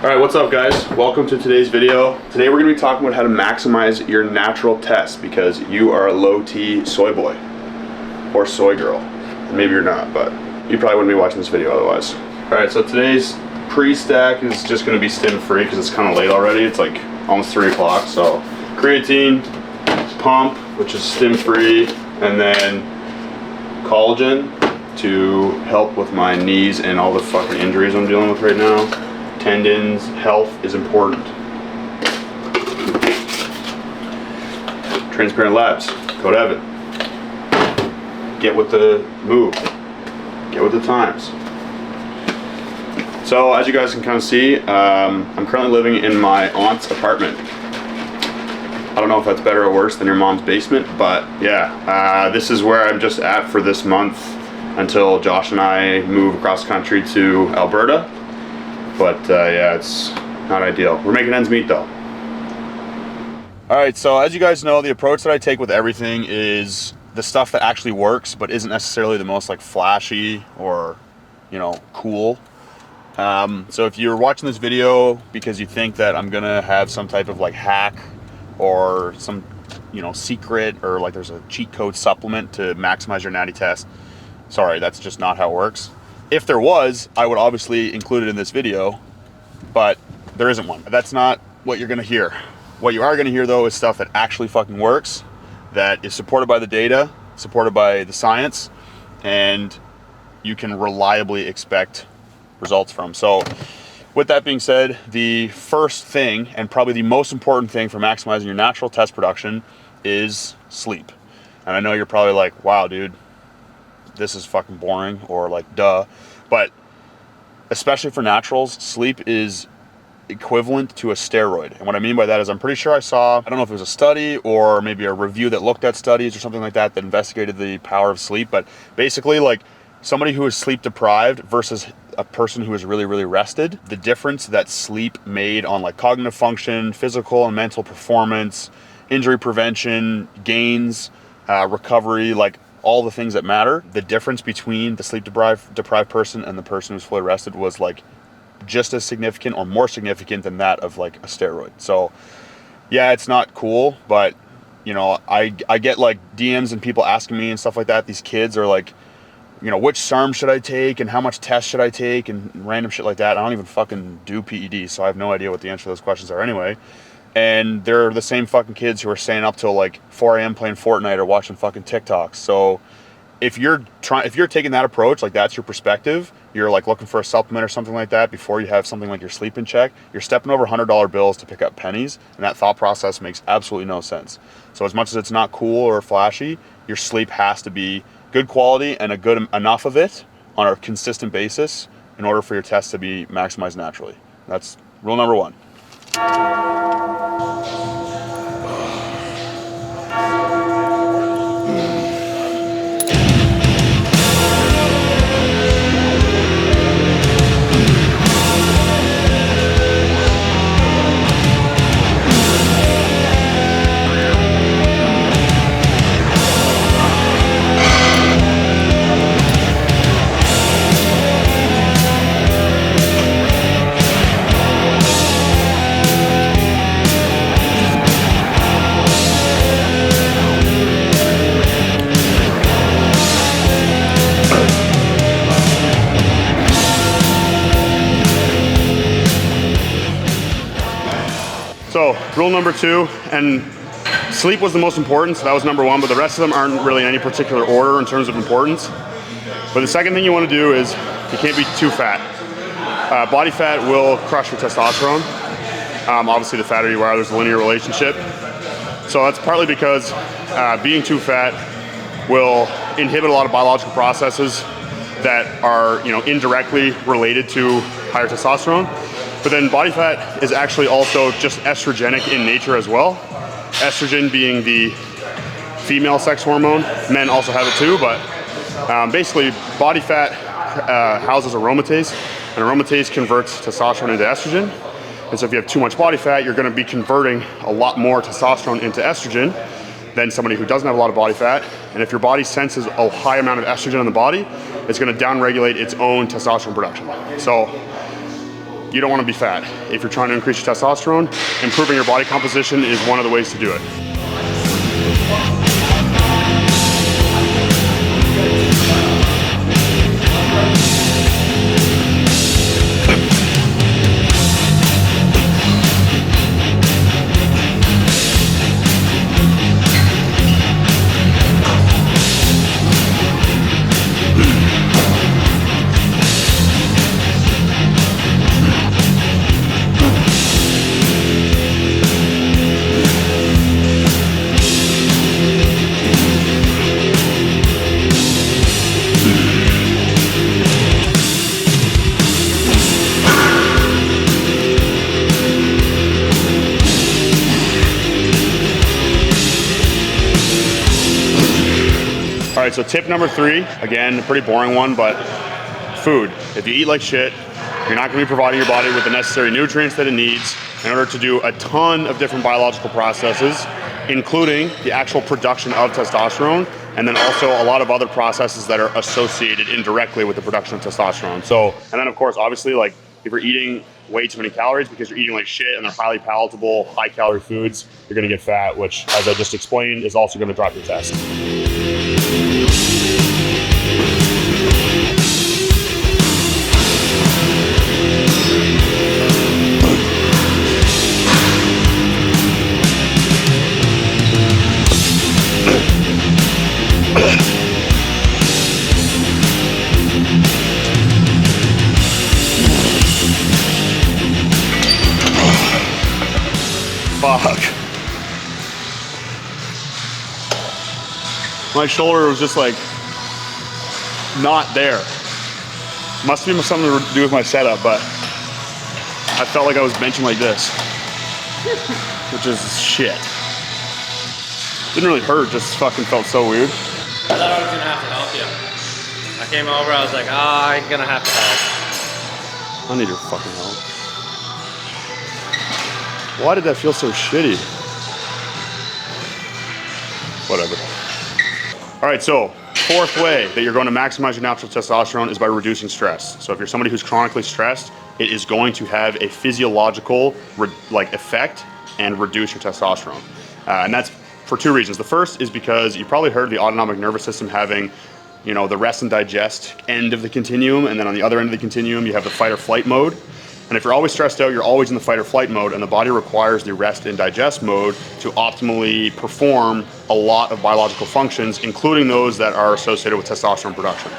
Alright, what's up guys? Welcome to today's video. Today we're going to be talking about how to maximize your natural test because you are a low T soy boy or soy girl. Maybe you're not, but you probably wouldn't be watching this video otherwise. Alright, so today's pre-stack is just going to be stim free because it's kind of late already. It's like almost 3 o'clock. So creatine, pump, which is stim free, and then collagen to help with my knees and all the fucking injuries I'm dealing with right now. Tendons, health is important. Transparent Labs, code Evan. Get with the move, get with the times. So as you guys can kind of see, I'm currently living in my aunt's apartment. I don't know if that's better or worse than your mom's basement, but yeah, this is where I'm just at for this month until Josh and I move across country to Alberta. But yeah, it's not ideal. We're making ends meet though. All right, so as you guys know, the approach that I take with everything is the stuff that actually works, but isn't necessarily the most like flashy or, you know, cool. So if you're watching this video because you think that I'm gonna have some type of like hack or some, you know, secret or like there's a cheat code supplement to maximize your natty test, sorry, that's just not how it works. If there was, I would obviously include it in this video, but there isn't one. That's not what you're gonna hear. What you are gonna hear though is stuff that actually fucking works, that is supported by the data, supported by the science, and you can reliably expect results from. So with that being said, the first thing, and probably the most important thing for maximizing your natural test production is sleep. And I know you're probably like, wow, dude, this is fucking boring, or like duh, but especially for naturals, sleep is equivalent to a steroid. And what I mean by that is I'm pretty sure I saw, I don't know if it was a study or maybe a review that looked at studies or something like that that investigated the power of sleep, but basically like somebody who is sleep deprived versus a person who is really rested, the difference that sleep made on like cognitive function, physical and mental performance, injury prevention, gains, recovery, like all the things that matter, the difference between the sleep deprived person and the person who's fully rested was like just as significant or more significant than that of like a steroid. So yeah, it's not cool, but you know, I get like DMs and people asking me and stuff like that. These kids are like, you know, which SARM should I take and how much test should I take and random shit like that. I don't even fucking do PEDs, so I have no idea what the answer to those questions are anyway. And they're the same fucking kids who are staying up till like 4 a.m. playing Fortnite or watching fucking TikToks. So if you're taking that approach, like that's your perspective, you're like looking for a supplement or something like that before you have something like your sleep in check, you're stepping over $100 bills to pick up pennies, and that thought process makes absolutely no sense. So as much as it's not cool or flashy, your sleep has to be good quality and a good enough of it on a consistent basis in order for your test to be maximized naturally. That's rule number 1. So rule number 2, and sleep was the most important, so that was number 1, but the rest of them aren't really in any particular order in terms of importance. But the second thing you want to do is you can't be too fat. Body fat will crush your testosterone. Obviously the fatter you are, there's a linear relationship. So that's partly because being too fat will inhibit a lot of biological processes that are, you know, indirectly related to higher testosterone. But then body fat is actually also just estrogenic in nature as well. Estrogen being the female sex hormone. Men also have it too, but basically body fat houses aromatase, and aromatase converts testosterone into estrogen. And so if you have too much body fat, you're gonna be converting a lot more testosterone into estrogen than somebody who doesn't have a lot of body fat. And if your body senses a high amount of estrogen in the body, it's gonna downregulate its own testosterone production. So you don't want to be fat. If you're trying to increase your testosterone, improving your body composition is one of the ways to do it. All right, so tip number 3, again, a pretty boring one, but food. If you eat like shit, you're not gonna be providing your body with the necessary nutrients that it needs in order to do a ton of different biological processes, including the actual production of testosterone, and then also a lot of other processes that are associated indirectly with the production of testosterone. So, and then of course, obviously, like if you're eating way too many calories because you're eating like shit and they're highly palatable, high calorie foods, you're gonna get fat, which, as I just explained, is also gonna drop your test. Fuck. My shoulder was just like not there. Must be something to do with my setup, but I felt like I was benching like this, which is shit. Didn't really hurt, just fucking felt so weird. I thought I was gonna have to help you. I came over, I was like, I'm gonna have to help. I need your fucking help. Why did that feel so shitty? Whatever. All right, so 4th way that you're going to maximize your natural testosterone is by reducing stress. So if you're somebody who's chronically stressed, it is going to have a physiological effect and reduce your testosterone. And that's for 2 reasons. The first is because you probably heard the autonomic nervous system having, you know, the rest and digest end of the continuum, and then on the other end of the continuum, you have the fight or flight mode. And if you're always stressed out, you're always in the fight or flight mode, and the body requires the rest and digest mode to optimally perform a lot of biological functions, including those that are associated with testosterone production.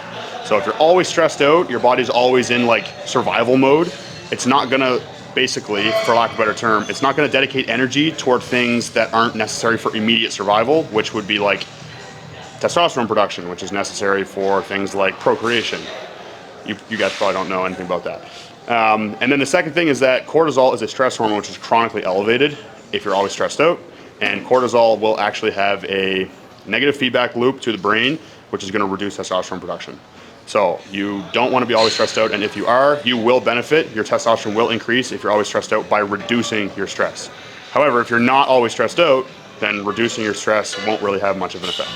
So if you're always stressed out, your body's always in like survival mode. It's not gonna, basically, for lack of a better term, it's not gonna dedicate energy toward things that aren't necessary for immediate survival, which would be like testosterone production, which is necessary for things like procreation. You guys probably don't know anything about that. And then the second thing is that cortisol is a stress hormone which is chronically elevated if you're always stressed out, and cortisol will actually have a negative feedback loop to the brain, which is going to reduce testosterone production. So you don't want to be always stressed out, and if you are, you will benefit. Your testosterone will increase if you're always stressed out by reducing your stress. However, if you're not always stressed out, then reducing your stress won't really have much of an effect.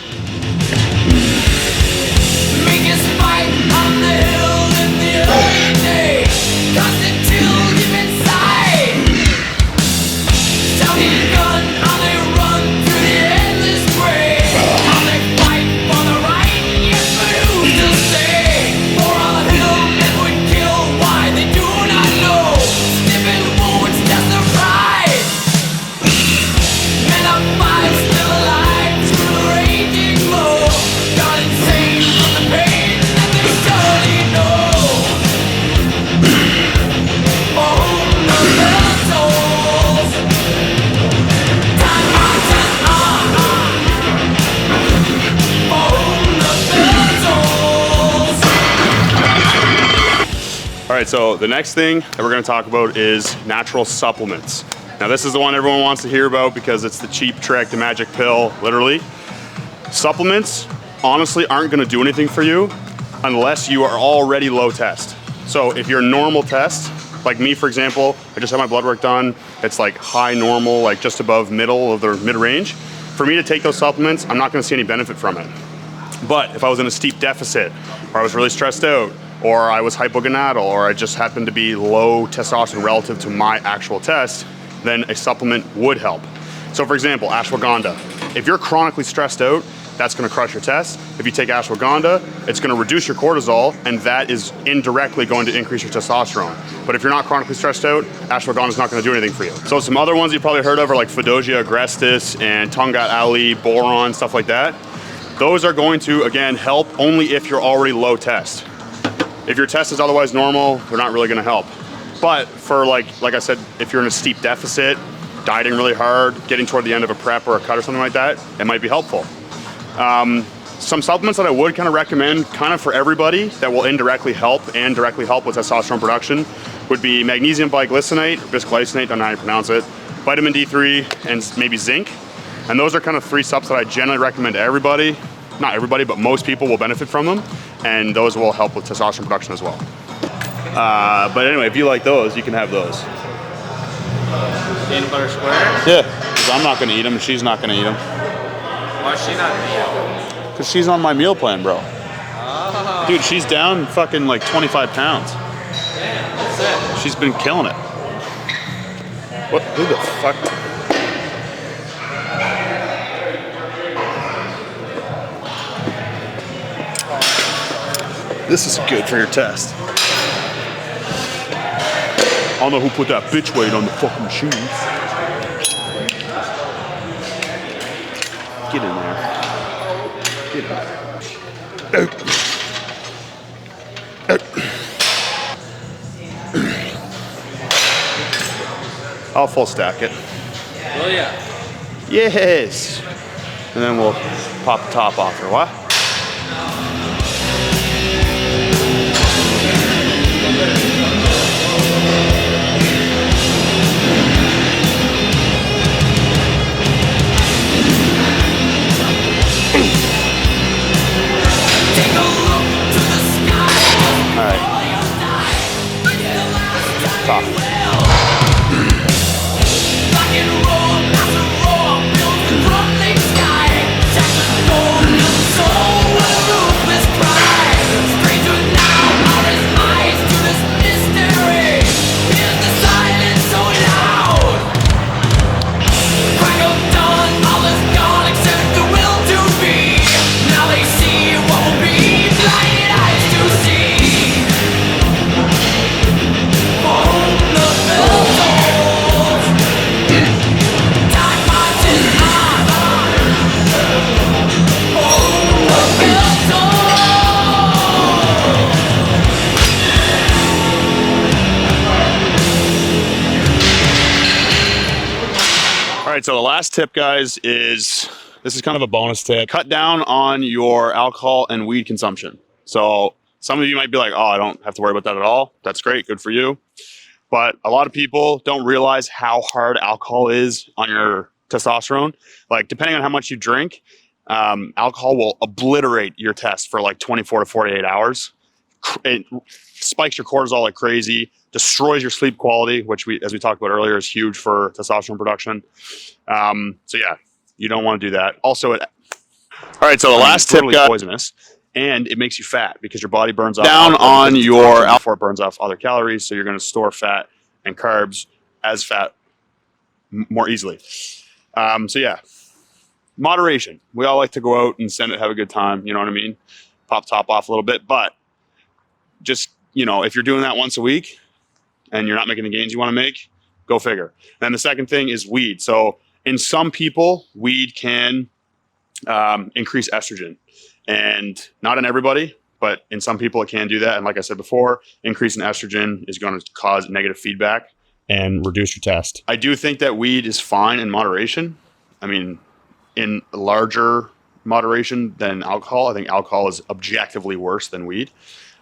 All right, so the next thing that we're gonna talk about is natural supplements. Now this is the one everyone wants to hear about because it's the cheap trick, the magic pill, literally. Supplements, honestly, aren't gonna do anything for you unless you are already low test. So if you're normal test, like me, for example, I just had my blood work done. It's like high normal, like just above middle of the mid-range. For me to take those supplements, I'm not gonna see any benefit from it. But if I was in a steep deficit, or I was really stressed out, or I was hypogonadal, or I just happened to be low testosterone relative to my actual test, then a supplement would help. So for example, ashwagandha. If you're chronically stressed out, that's gonna crush your test. If you take ashwagandha, it's gonna reduce your cortisol, and that is indirectly going to increase your testosterone. But if you're not chronically stressed out, ashwagandha is not gonna do anything for you. So some other ones you probably heard of are like Fedosia agrestis and Tungat Ali, boron, stuff like that. Those are going to, again, help only if you're already low test. If your test is otherwise normal, they're not really gonna help. But for like I said, if you're in a steep deficit, dieting really hard, getting toward the end of a prep or a cut or something like that, it might be helpful. Some supplements that I would kind of recommend kind of for everybody that will indirectly help and directly help with testosterone production would be magnesium biglycinate, or bisglycinate, don't know how you pronounce it, vitamin D3, and maybe zinc. And those are kind of 3 subs that I generally recommend to everybody. Not everybody, but most people will benefit from them, and those will help with testosterone production as well. But anyway, if you like those, you can have those. Peanut butter squares? Yeah, because I'm not gonna eat them, she's not gonna eat them. Why is she not gonna eat? Because she's on my meal plan, bro. Oh. Dude, she's down fucking like 25 pounds. Damn, that's it. She's been killing it. What? Who the fuck? This is good for your test. I don't know who put that bitch weight on the fucking machine. Get in there. Get in there. I'll full stack it. Oh yeah. Yes. And then we'll pop the top off or what? Top. All right, so the last tip, guys, is this is kind of a bonus tip. Cut down on your alcohol and weed consumption. So some of you might be like, oh, I don't have to worry about that at all. That's great, good for you. But a lot of people don't realize how hard alcohol is on your testosterone. Like, depending on how much you drink, alcohol will obliterate your test for like 24 to 48 hours. It spikes your cortisol like crazy, destroys your sleep quality, which as we talked about earlier, is huge for testosterone production. So yeah, you don't want to do that. Also, all right, so the last tip, guys, poisonous, and it makes you fat because your body burns off down on your before it burns off other calories. So you're going to store fat and carbs as fat more easily. So yeah, moderation. We all like to go out and have a good time. You know what I mean? Pop top off a little bit, but just, you know, if you're doing that once a week and you're not making the gains you want to make, go figure. Then the second thing is weed. So in some people, weed can increase estrogen, and not in everybody, but in some people it can do that. And like I said before, increase in estrogen is going to cause negative feedback and reduce your test. I do think that weed is fine in moderation. I mean, in larger moderation than alcohol. I think alcohol is objectively worse than weed.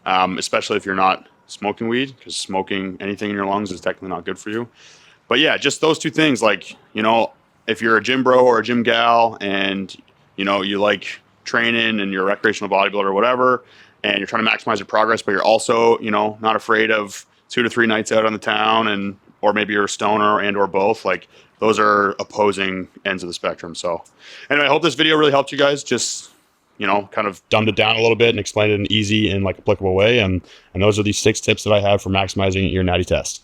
Especially if you're not smoking weed, because smoking anything in your lungs is technically not good for you. But yeah, just those two things. Like, you know, if you're a gym bro or a gym gal and, you know, you like training and you're a recreational bodybuilder or whatever, and you're trying to maximize your progress, but you're also, you know, not afraid of 2 to 3 nights out on the town, or maybe you're a stoner and or both, like those are opposing ends of the spectrum. So anyway, I hope this video really helped you guys. Just, you know, kind of dumbed it down a little bit and explained it in an easy and like applicable way. And those are the 6 tips that I have for maximizing your natty test.